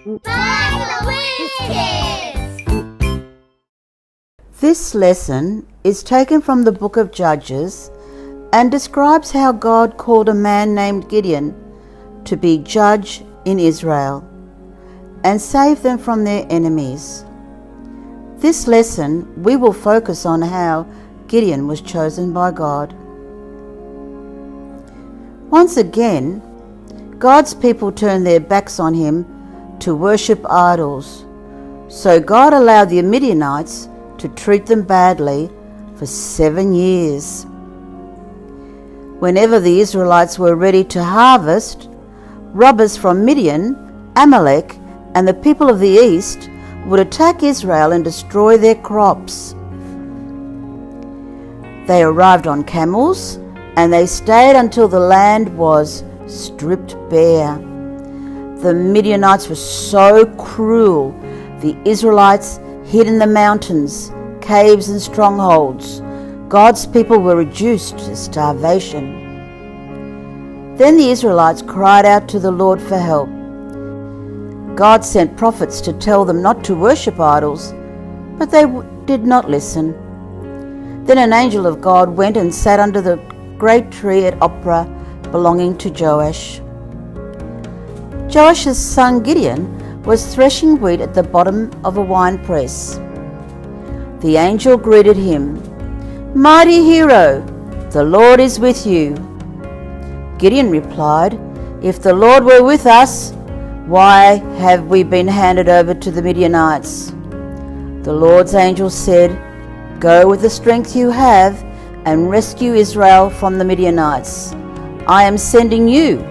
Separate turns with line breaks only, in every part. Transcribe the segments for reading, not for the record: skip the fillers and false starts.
Bible Quiz!
This lesson is taken from the book of Judges and describes how God called a man named Gideon to be judge in Israel and save them from their enemies. This lesson we will focus on how Gideon was chosen by God. Once again, God's people turned their backs on him to worship idols, so God allowed the Midianites to treat them badly for 7 years. Whenever the Israelites were ready to harvest, robbers from Midian, Amalek, and the people of the east would attack Israel and destroy their crops. They arrived on camels, and they stayed until the land was stripped bare. The Midianites were so cruel, the Israelites hid in the mountains, caves and strongholds. God's people were reduced to starvation. Then the Israelites cried out to the Lord for help. God sent prophets to tell them not to worship idols, but they did not listen. Then an angel of God went and sat under the great tree at Ophrah belonging to Joash. Joash's son Gideon was threshing wheat at the bottom of a winepress. The angel greeted him, "Mighty hero, the Lord is with you." Gideon replied, "If the Lord were with us, why have we been handed over to the Midianites?" The Lord's angel said, "Go with the strength you have and rescue Israel from the Midianites. I am sending you."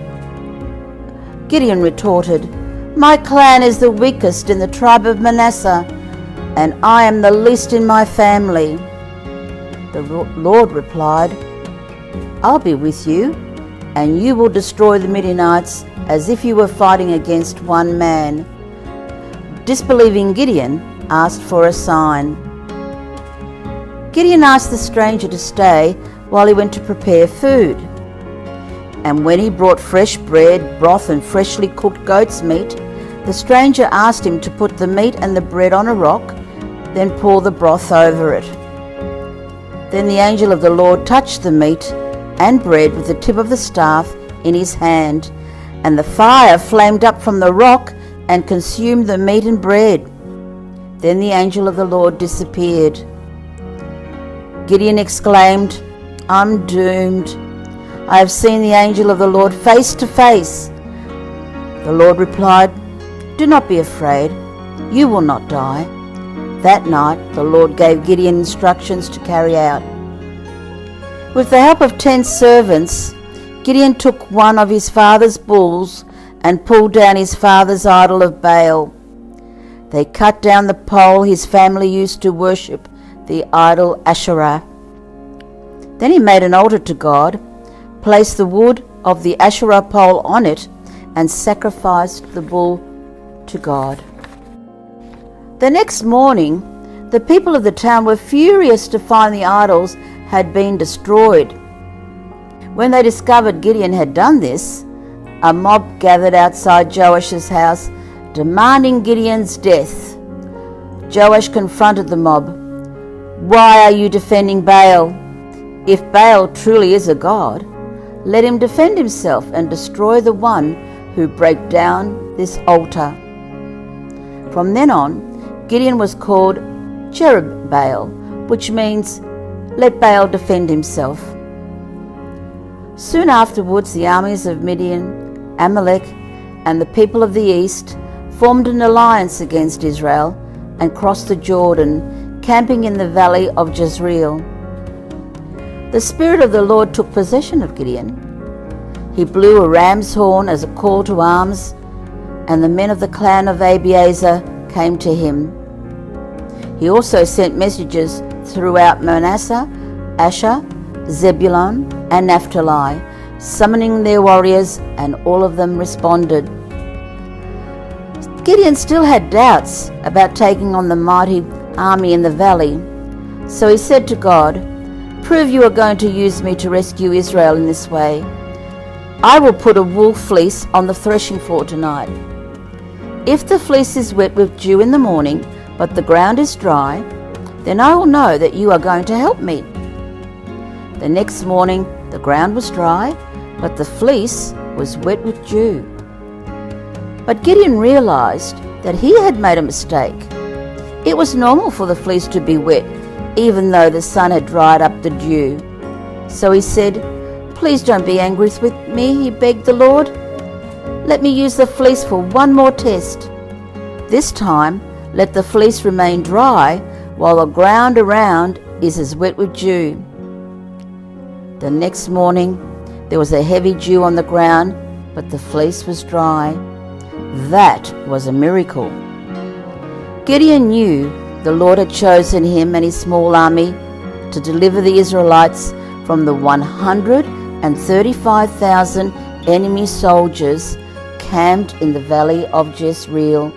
Gideon retorted, "My clan is the weakest in the tribe of Manasseh, and I am the least in my family." The Lord replied, "I'll be with you, and you will destroy the Midianites as if you were fighting against one man." Disbelieving Gideon asked for a sign. Gideon asked the stranger to stay while he went to prepare food. And when he brought fresh bread, broth, and freshly cooked goat's meat, the stranger asked him to put the meat and the bread on a rock, then pour the broth over it. Then the angel of the Lord touched the meat and bread with the tip of the staff in his hand, and the fire flamed up from the rock and consumed the meat and bread. Then the angel of the Lord disappeared. Gideon exclaimed, "I'm doomed. I have seen the angel of the Lord face to face." The Lord replied, "Do not be afraid. You will not die." That night the Lord gave Gideon instructions to carry out. With the help of 10 servants, Gideon took one of his father's bulls and pulled down his father's idol of Baal. They cut down the pole his family used to worship, the idol Asherah. Then he made an altar to God, placed the wood of the Asherah pole on it, and sacrificed the bull to God. The next morning, the people of the town were furious to find the idols had been destroyed. When they discovered Gideon had done this, a mob gathered outside Joash's house, demanding Gideon's death. Joash confronted the mob. "Why are you defending Baal? If Baal truly is a god, let him defend himself and destroy the one who break down this altar." From then on, Gideon was called Jerubbaal, which means "let Baal defend himself." Soon afterwards, the armies of Midian, Amalek, and the people of the east formed an alliance against Israel and crossed the Jordan, camping in the valley of Jezreel. The Spirit of the Lord took possession of Gideon. He blew a ram's horn as a call to arms, and the men of the clan of Abiezer came to him. He also sent messages throughout Manasseh, Asher, Zebulun, and Naphtali, summoning their warriors, and all of them responded. Gideon still had doubts about taking on the mighty army in the valley, so he said to God, "Prove you are going to use me to rescue Israel in this way. I will put a wool fleece on the threshing floor tonight." If the fleece is wet with dew in the morning, but the ground is dry, then I will know that you are going to help me." The next morning the ground was dry, but the fleece was wet with dew. But Gideon realized that he had made a mistake. It was normal for the fleece to be wet, even though the sun had dried up the dew. So he said, "Please don't be angry with me," he begged the Lord. "Let me use the fleece for one more test. This time, let the fleece remain dry while the ground around is as wet with dew." The next morning, there was a heavy dew on the ground, but the fleece was dry. That was a miracle. Gideon knew the Lord had chosen him and his small army to deliver the Israelites from the 135,000 enemy soldiers camped in the valley of Jezreel.